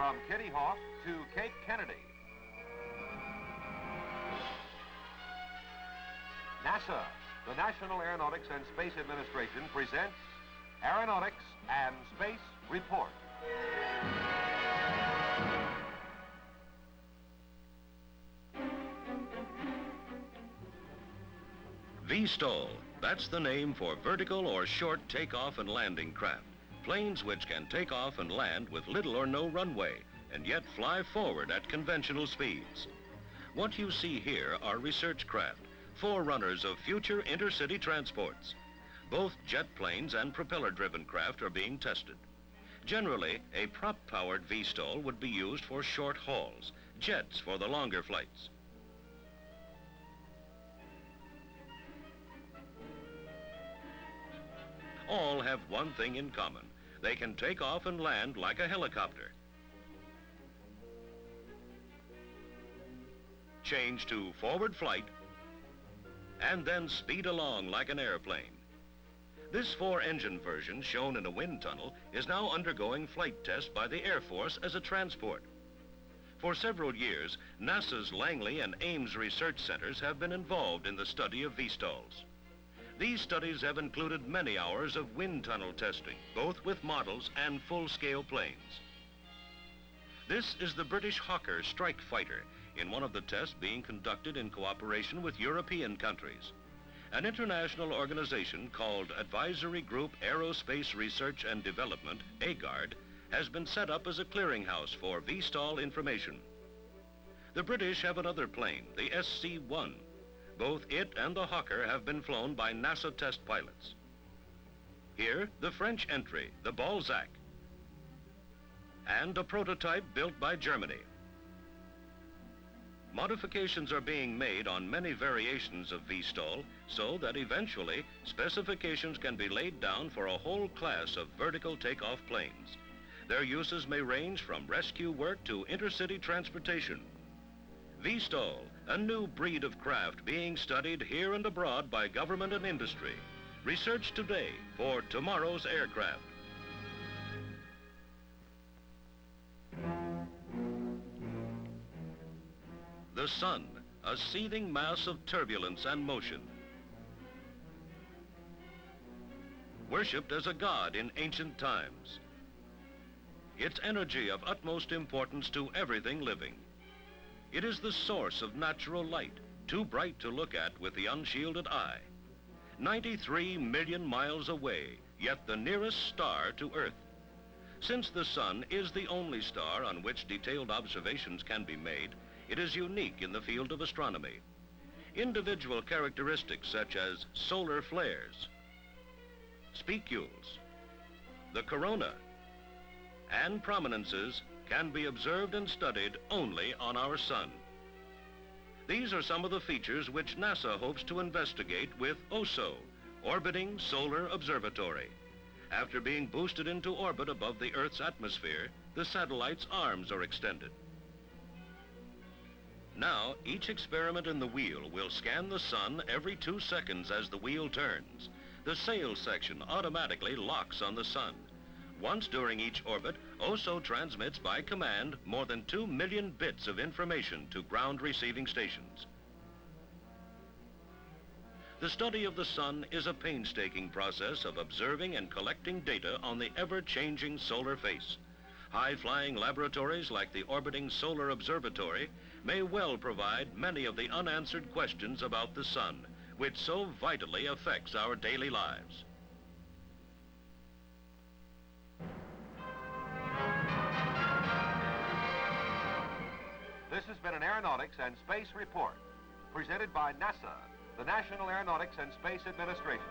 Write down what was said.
From Kitty Hawk to Cape Kennedy. NASA, the National Aeronautics and Space Administration, presents Aeronautics and Space Report. STOL, that's the name for vertical or short takeoff and landing craft. Planes which can take off and land with little or no runway and yet fly forward at conventional speeds. What you see here are research craft, forerunners of future intercity transports. Both jet planes and propeller-driven craft are being tested. Generally, a prop-powered STOL would be used for short hauls, jets for the longer flights. All have one thing in common. They can take off and land like a helicopter. Change to forward flight, and then speed along like an airplane. This four-engine version, shown in a wind tunnel, is now undergoing flight tests by the Air Force as a transport. For several years, NASA's Langley and Ames research centers have been involved in the study of STOLs. These studies have included many hours of wind tunnel testing, both with models and full-scale planes. This is the British Hawker Strike Fighter, in one of the tests being conducted in cooperation with European countries. An international organization called Advisory Group Aerospace Research and Development, AGARD, has been set up as a clearinghouse for STOL information. The British have another plane, the SC-1. Both it and the Hawker have been flown by NASA test pilots. Here, the French entry, the Balzac, and a prototype built by Germany. Modifications are being made on many variations of STOL so that eventually specifications can be laid down for a whole class of vertical takeoff planes. Their uses may range from rescue work to intercity transportation. STOL, a new breed of craft being studied here and abroad by government and industry. Research today for tomorrow's aircraft. The sun, a seething mass of turbulence and motion. Worshipped as a god in ancient times. Its energy of utmost importance to everything living. It is the source of natural light, too bright to look at with the unshielded eye. 93 million miles away, yet the nearest star to Earth. Since the sun is the only star on which detailed observations can be made, it is unique in the field of astronomy. Individual characteristics such as solar flares, spicules, the corona, and prominences can be observed and studied only on our sun. These are some of the features which NASA hopes to investigate with OSO, Orbiting Solar Observatory. After being boosted into orbit above the Earth's atmosphere, the satellite's arms are extended. Now, each experiment in the wheel will scan the sun every 2 seconds as the wheel turns. The sails section automatically locks on the sun. Once during each orbit, OSO transmits by command more than 2 million bits of information to ground receiving stations. The study of the sun is a painstaking process of observing and collecting data on the ever-changing solar face. High-flying laboratories like the Orbiting Solar Observatory may well provide many of the unanswered questions about the sun, which so vitally affects our daily lives. This has been an Aeronautics and Space Report, presented by NASA, the National Aeronautics and Space Administration.